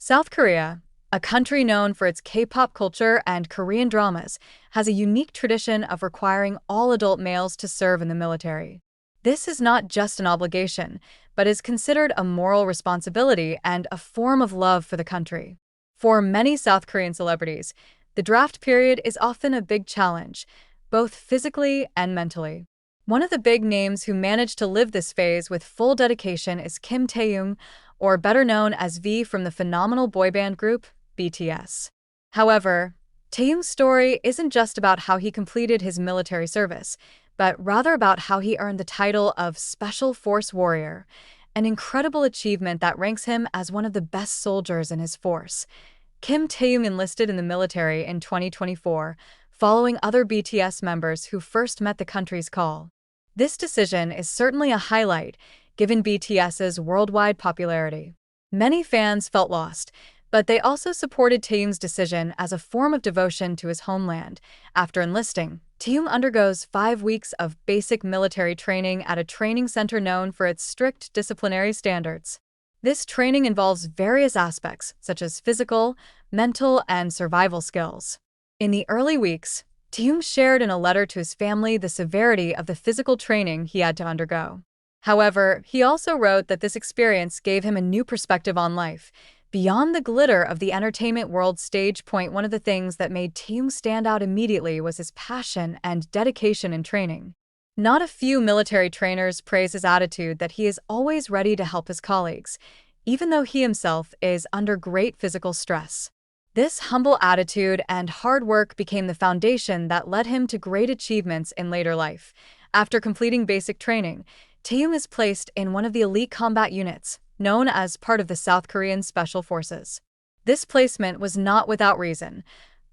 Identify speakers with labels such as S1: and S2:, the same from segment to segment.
S1: South Korea, a country known for its K-pop culture and Korean dramas, has a unique tradition of requiring all adult males to serve in the military. This is not just an obligation, but is considered a moral responsibility and a form of love for the country. For many South Korean celebrities, the draft period is often a big challenge, both physically and mentally. One of the big names who managed to live this phase with full dedication is Kim Taehyung, or better known as V from the phenomenal boy band group BTS. However, Taehyung's story isn't just about how he completed his military service, but rather about how he earned the title of Special Force Warrior, an incredible achievement that ranks him as one of the best soldiers in his force. Kim Taehyung enlisted in the military in 2024, following other BTS members who first met the country's call. This decision is certainly a highlight, given BTS's worldwide popularity. Many fans felt lost, but they also supported Taehyung's decision as a form of devotion to his homeland. After enlisting, Taehyung undergoes 5 weeks of basic military training at a training center known for its strict disciplinary standards. This training involves various aspects, such as physical, mental, and survival skills. In the early weeks, Taehyung shared in a letter to his family the severity of the physical training he had to undergo. However, he also wrote that this experience gave him a new perspective on life. Beyond the glitter of the entertainment world stage, one of the things that made Taehyung stand out immediately was his passion and dedication in training. Not a few military trainers praise his attitude that he is always ready to help his colleagues, even though he himself is under great physical stress. This humble attitude and hard work became the foundation that led him to great achievements in later life. After completing basic training, Taehyung is placed in one of the elite combat units, known as part of the South Korean Special Forces. This placement was not without reason.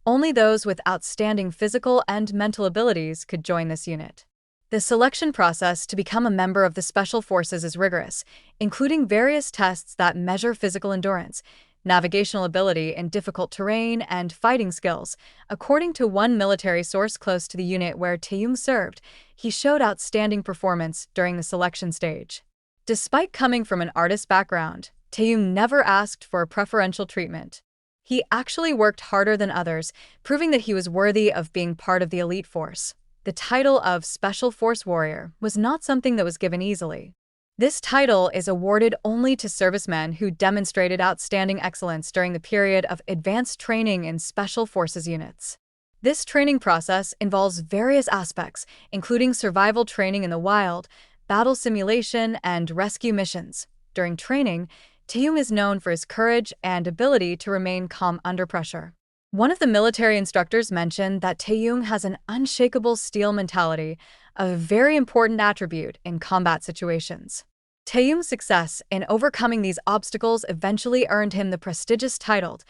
S1: Only those with outstanding physical and mental abilities could join this unit. The selection process to become a member of the Special Forces is rigorous, including various tests that measure physical endurance, navigational ability in difficult terrain, and fighting skills. According to one military source close to the unit where Taehyung served, he showed outstanding performance during the selection stage. Despite coming from an artist background, Taehyung never asked for preferential treatment. He actually worked harder than others, proving that he was worthy of being part of the elite force. The title of Special Force Warrior was not something that was given easily. This title is awarded only to servicemen who demonstrated outstanding excellence during the period of advanced training in Special Forces units. This training process involves various aspects, including survival training in the wild, battle simulation, and rescue missions. During training, Taehyung is known for his courage and ability to remain calm under pressure. One of the military instructors mentioned that Taehyung has an unshakable steel mentality, a very important attribute in combat situations. Taehyung's success in overcoming these obstacles eventually earned him the prestigious title.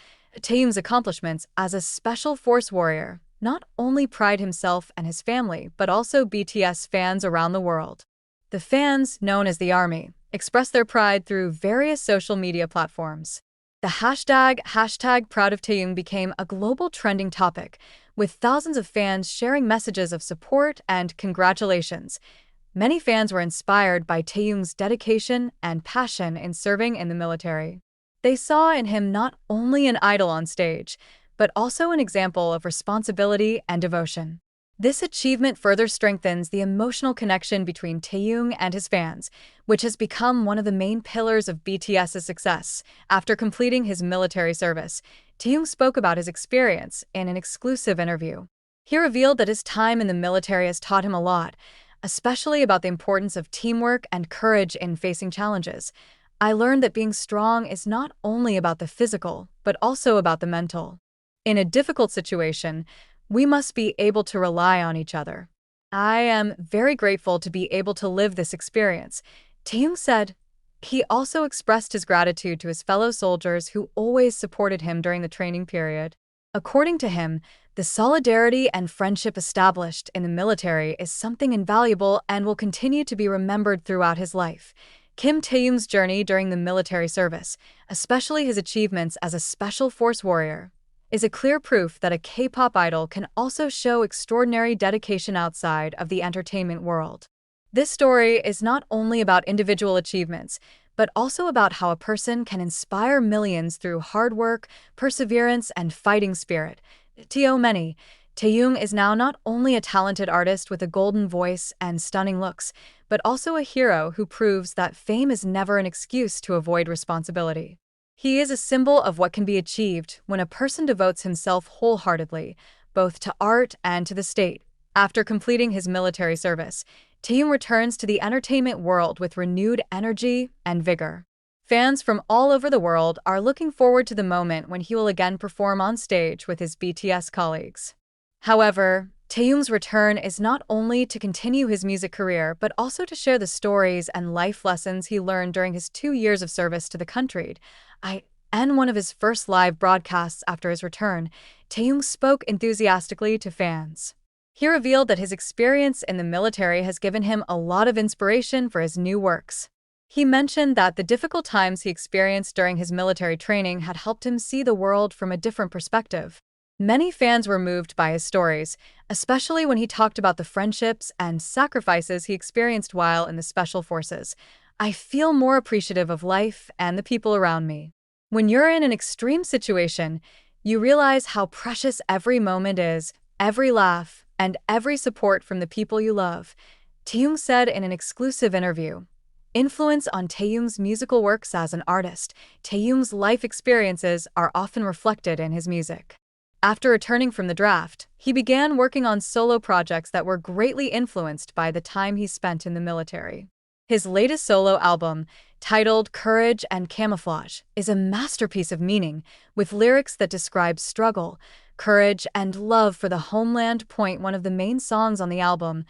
S1: Taehyung's accomplishments as a Special Force Warrior not only pride himself and his family, but also BTS fans around the world. The fans, known as the Army, express their pride through various social media platforms. The hashtag Proud of Taehyung became a global trending topic, with thousands of fans sharing messages of support and congratulations. Many fans were inspired by Taehyung's dedication and passion in serving in the military. They saw in him not only an idol on stage, but also an example of responsibility and devotion. This achievement further strengthens the emotional connection between Taehyung and his fans, which has become one of the main pillars of BTS's success. After completing his military service, Taehyung spoke about his experience in an exclusive interview. He revealed that his time in the military has taught him a lot, especially about the importance of teamwork and courage in facing challenges. I learned that being strong is not only about the physical, but also about the mental. In a difficult situation, we must be able to rely on each other. I am very grateful to be able to live this experience, Taehyung said. He also expressed his gratitude to his fellow soldiers who always supported him during the training period. According to him, the solidarity and friendship established in the military is something invaluable and will continue to be remembered throughout his life. Kim Taehyung's journey during the military service, especially his achievements as a Special Force Warrior, is a clear proof that a K-pop idol can also show extraordinary dedication outside of the entertainment world. This story is not only about individual achievements, but also about how a person can inspire millions through hard work, perseverance, and fighting spirit. Taehyung is now not only a talented artist with a golden voice and stunning looks, but also a hero who proves that fame is never an excuse to avoid responsibility. He is a symbol of what can be achieved when a person devotes himself wholeheartedly, both to art and to the state. After completing his military service, Taehyung returns to the entertainment world with renewed energy and vigor. Fans from all over the world are looking forward to the moment when he will again perform on stage with his BTS colleagues. However, Taehyung's return is not only to continue his music career, but also to share the stories and life lessons he learned during his 2 years of service to the country. In one of his first live broadcasts after his return, Taehyung spoke enthusiastically to fans. He revealed that his experience in the military has given him a lot of inspiration for his new works. He mentioned that the difficult times he experienced during his military training had helped him see the world from a different perspective. Many fans were moved by his stories, especially when he talked about the friendships and sacrifices he experienced while in the Special Forces. I feel more appreciative of life and the people around me. When you're in an extreme situation, you realize how precious every moment is, every laugh, and every support from the people you love, Taehyung said in an exclusive interview. Influence on Taehyung's musical works as an artist. Taehyung's life experiences are often reflected in his music. After returning from the draft, he began working on solo projects that were greatly influenced by the time he spent in the military. His latest solo album, titled Courage and Camouflage, is a masterpiece of meaning, with lyrics that describe struggle, courage, and love for the homeland. One of the main songs on the album,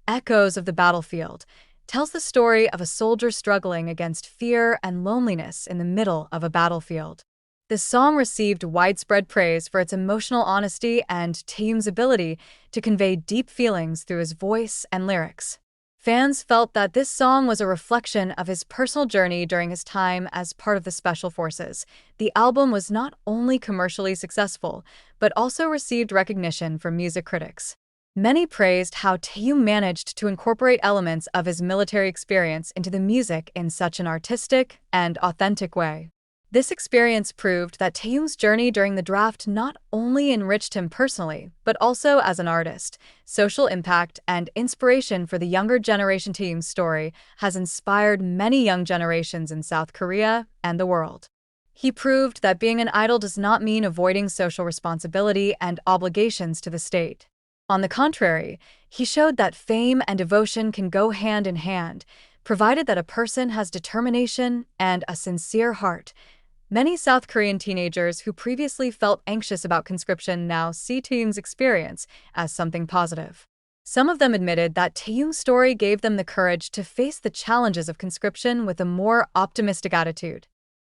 S1: Echoes of the Battlefield, tells the story of a soldier struggling against fear and loneliness in the middle of a battlefield. The song received widespread praise for its emotional honesty and Taehyung's ability to convey deep feelings through his voice and lyrics. Fans felt that this song was a reflection of his personal journey during his time as part of the Special Forces. The album was not only commercially successful, but also received recognition from music critics. Many praised how Taehyung managed to incorporate elements of his military experience into the music in such an artistic and authentic way. This experience proved that Taehyung's journey during the draft not only enriched him personally, but also as an artist. Social impact and inspiration for the younger generation. Taehyung's story has inspired many young generations in South Korea and the world. He proved that being an idol does not mean avoiding social responsibility and obligations to the state. On the contrary, he showed that fame and devotion can go hand in hand, provided that a person has determination and a sincere heart. Many South Korean teenagers who previously felt anxious about conscription now see Taehyung's experience as something positive. Some of them admitted that Taehyung's story gave them the courage to face the challenges of conscription with a more optimistic attitude.